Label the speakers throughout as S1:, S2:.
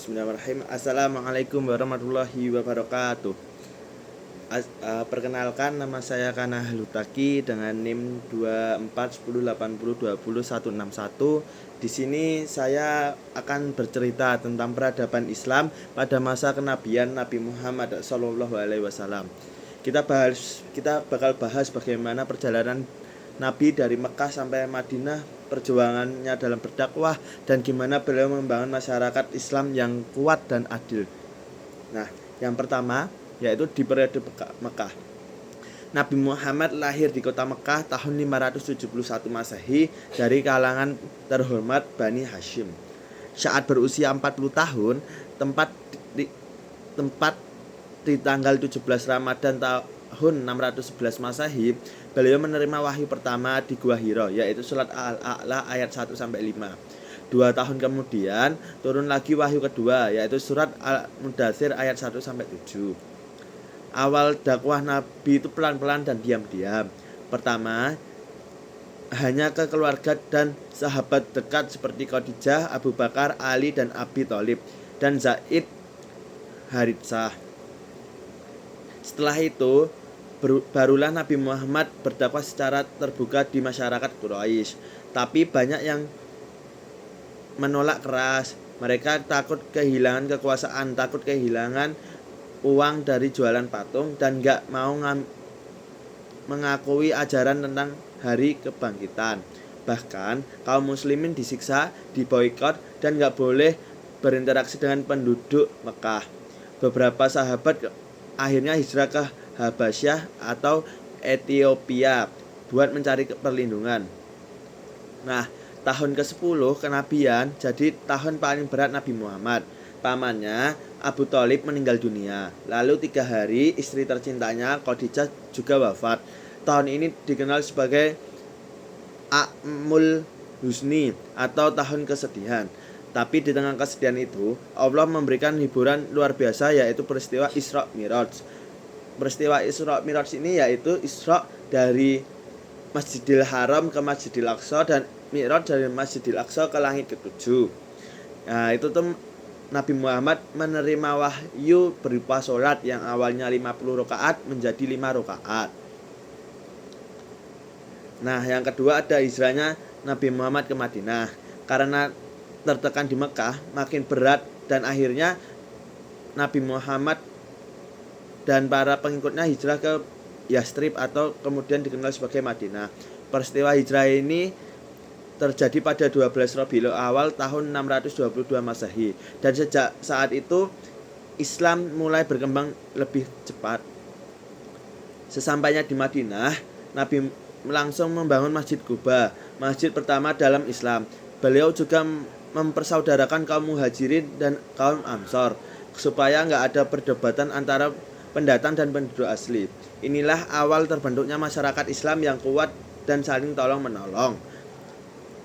S1: Bismillahirrahmanirrahim. Assalamualaikum warahmatullahi wabarakatuh. Perkenalkan, nama saya Kana Halutaki dengan NIM 241080206161. Di sini saya akan bercerita tentang peradaban Islam pada masa kenabian Nabi Muhammad SAW. Kita bakal bahas bagaimana perjalanan Nabi dari Mekah sampai Madinah, perjuangannya dalam berdakwah, dan gimana beliau membangun masyarakat Islam yang kuat dan adil. Nah, yang pertama yaitu di periode Mekah. Nabi Muhammad lahir di kota Mekah tahun 571 Masehi dari kalangan terhormat Bani Hashim. Saat berusia 40 tahun, tempat di tanggal 17 Ramadan tahun 611 Masehi, beliau menerima wahyu pertama di Gua Hira, yaitu surat Al-A'la ayat 1-5. 2 tahun kemudian turun lagi wahyu kedua, yaitu surat Al-Mudaththir ayat 1-7. Awal dakwah Nabi itu pelan-pelan dan diam-diam. Pertama, hanya ke keluarga dan sahabat dekat seperti Khadijah, Abu Bakar, Ali, dan Abi Thalib, dan Zaid Haritsah. Setelah itu, barulah Nabi Muhammad berdakwah secara terbuka di masyarakat Quraisy. Tapi banyak yang menolak keras. Mereka takut kehilangan kekuasaan, takut kehilangan uang dari jualan patung, dan gak mau mengakui ajaran tentang hari kebangkitan. Bahkan kaum muslimin disiksa, diboikot, dan gak boleh berinteraksi dengan penduduk Mekah. Beberapa sahabat akhirnya hijrah ke Habasyah atau Ethiopia buat mencari perlindungan. Nah, tahun ke-10 kenabian jadi tahun paling berat Nabi Muhammad. Pamannya Abu Thalib meninggal dunia. Lalu 3 hari istri tercintanya Khadijah juga wafat. Tahun ini dikenal sebagai A'mul Husni atau tahun kesedihan. Tapi di tengah kesedihan itu, Allah memberikan hiburan luar biasa, yaitu peristiwa Isra Miraj. Peristiwa Isra Miraj ini yaitu Isra dari Masjidil Haram ke Masjidil Aqsa, dan Miraj dari Masjidil Aqsa ke langit ke-7. Nah, itu tuh Nabi Muhammad menerima wahyu berupa sholat yang awalnya 50 rakaat menjadi 5 rakaat. Nah, yang kedua ada hijrahnya Nabi Muhammad ke Madinah. Karena tertekan di Mekah makin berat, dan akhirnya Nabi Muhammad dan para pengikutnya hijrah ke Yastrib atau kemudian dikenal sebagai Madinah. Peristiwa hijrah ini terjadi pada 12 Rabiul Awal tahun 622 Masehi, dan sejak saat itu Islam mulai berkembang lebih cepat. Sesampainya di Madinah, Nabi langsung membangun Masjid Quba, masjid pertama dalam Islam. Beliau juga mempersaudarakan kaum Muhajirin dan kaum Ansor supaya nggak ada perdebatan antara pendatang dan penduduk asli. Inilah awal terbentuknya masyarakat Islam yang kuat dan saling tolong-menolong.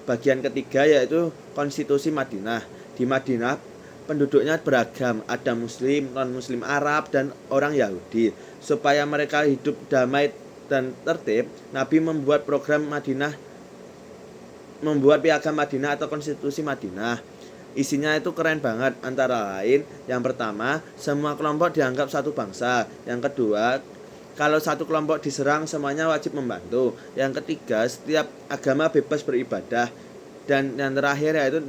S1: Bagian ketiga yaitu konstitusi Madinah. Di Madinah penduduknya beragam, ada muslim, non-muslim, Arab, dan orang Yahudi. Supaya mereka hidup damai dan tertib, Nabi membuat program Madinah, membuat piagam Madinah atau konstitusi Madinah. Isinya itu keren banget, antara lain yang pertama, semua kelompok dianggap satu bangsa. Yang kedua, kalau satu kelompok diserang, semuanya wajib membantu. Yang ketiga, setiap agama bebas beribadah. Dan yang terakhir yaitu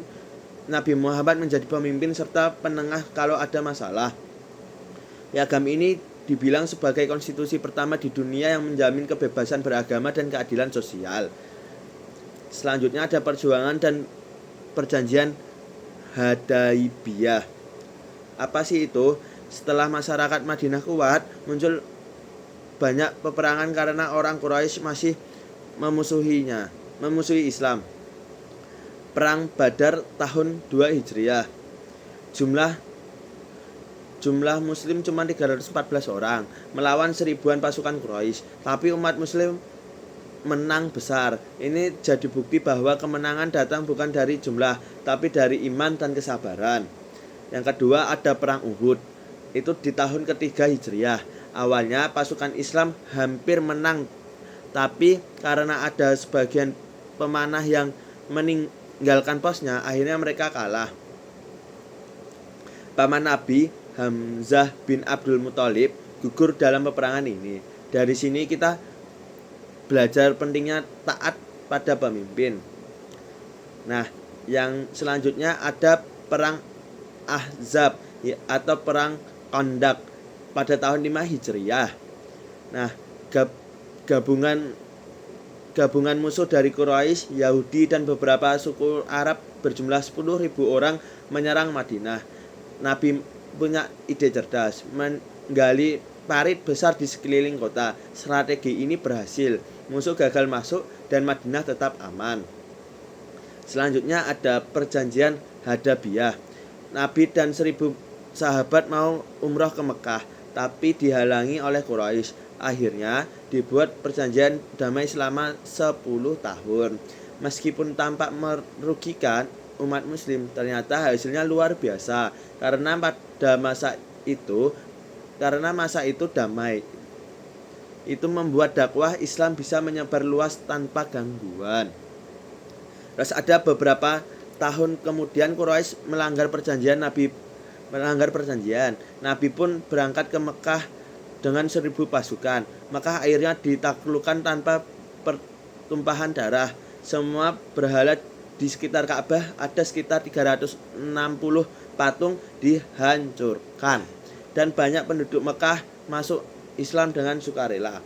S1: Nabi Muhammad menjadi pemimpin serta penengah kalau ada masalah. Piagam ini dibilang sebagai konstitusi pertama di dunia yang menjamin kebebasan beragama dan keadilan sosial. Selanjutnya ada perjuangan dan perjanjian Hudaybiyah. Apa sih itu? Setelah masyarakat Madinah kuat, muncul banyak peperangan karena orang Quraisy masih memusuhi Islam. Perang Badar tahun 2 Hijriah. Jumlah muslim cuma 314 orang melawan 1000-an pasukan Quraisy, tapi umat muslim menang besar. Ini jadi bukti bahwa kemenangan datang bukan dari jumlah, tapi dari iman dan kesabaran. Yang kedua ada perang Uhud. Itu di tahun ketiga Hijriah. Awalnya pasukan Islam hampir menang, tapi karena ada sebagian pemanah yang meninggalkan posnya, akhirnya mereka kalah. paman Nabi Hamzah bin Abdul Muthalib gugur dalam peperangan ini. Dari sini kita belajar pentingnya taat pada pemimpin. Nah, yang selanjutnya ada perang Ahzab atau perang Khandaq pada tahun 5 Hijriah. Nah, gabungan musuh dari Quraisy, Yahudi dan beberapa suku Arab berjumlah 10.000 orang menyerang Madinah. Nabi punya ide cerdas, menggali parit besar di sekeliling kota. Strategi ini berhasil, musuh gagal masuk dan Madinah tetap aman. Selanjutnya ada perjanjian Hadaibiyah. Nabi dan 1.000 sahabat mau umroh ke Mekah, tapi dihalangi oleh Quraisy. Akhirnya dibuat perjanjian damai selama 10 tahun. Meskipun tampak merugikan umat muslim, ternyata hasilnya luar biasa karena masa itu damai. Itu membuat dakwah Islam bisa menyebar luas tanpa gangguan. Terus ada beberapa tahun kemudian Quraisy melanggar perjanjian. Nabi pun berangkat ke Mekah dengan 1.000 pasukan. Mekah akhirnya ditaklukkan tanpa pertumpahan darah. Semua berhala di sekitar Ka'bah, ada sekitar 360 patung dihancurkan. Dan banyak penduduk Mekah masuk Islam dengan sukarela.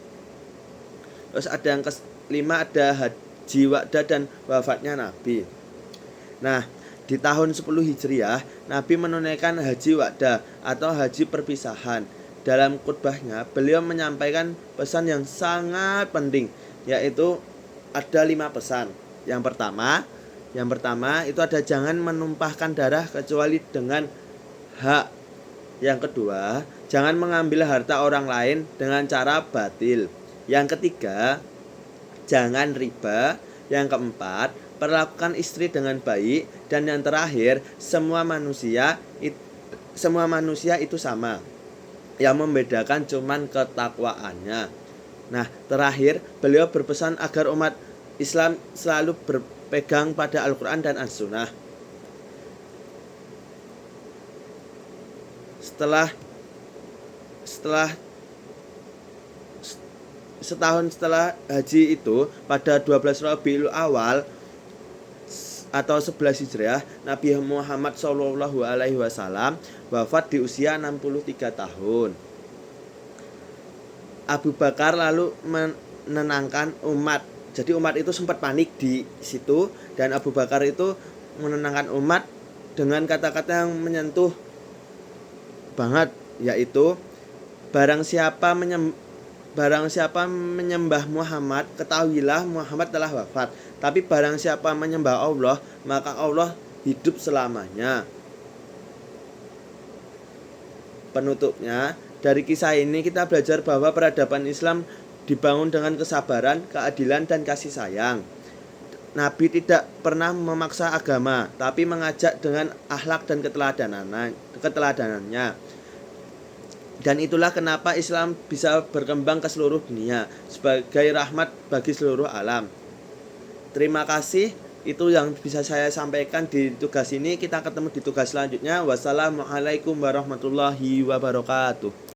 S1: Terus ada yang kelima, ada Haji Wa'dah dan wafatnya Nabi. Nah, di tahun 10 Hijriah, Nabi menunaikan Haji Wa'dah atau haji perpisahan. Dalam khutbahnya, beliau menyampaikan pesan yang sangat penting, yaitu ada 5 pesan. Yang pertama itu ada jangan menumpahkan darah kecuali dengan hak. Yang kedua, jangan mengambil harta orang lain dengan cara batil. Yang ketiga, jangan riba. Yang keempat, perlakukan istri dengan baik. Dan yang terakhir, semua manusia itu sama. Yang membedakan cuman ketakwaannya. Nah, terakhir beliau berpesan agar umat Islam selalu berpegang pada Al-Quran dan As-Sunnah. Setahun setelah haji itu, pada 12 Rabiul Awal atau 11 Hijriah, Nabi Muhammad SAW wafat di usia 63 tahun. Abu Bakar lalu menenangkan umat. Jadi umat itu sempat panik di situ, dan Abu Bakar itu menenangkan umat dengan kata-kata yang menyentuh banget, yaitu barang siapa menyembah Muhammad, ketahuilah Muhammad telah wafat. Tapi barang siapa menyembah Allah, maka Allah hidup selamanya. Penutupnya, dari kisah ini kita belajar bahwa peradaban Islam dibangun dengan kesabaran, keadilan, dan kasih sayang. Nabi tidak pernah memaksa agama, tapi mengajak dengan akhlak dan keteladanannya. Dan itulah kenapa Islam bisa berkembang ke seluruh dunia sebagai rahmat bagi seluruh alam. Terima kasih, itu yang bisa saya sampaikan di tugas ini. Kita ketemu di tugas selanjutnya. Wassalamualaikum warahmatullahi wabarakatuh.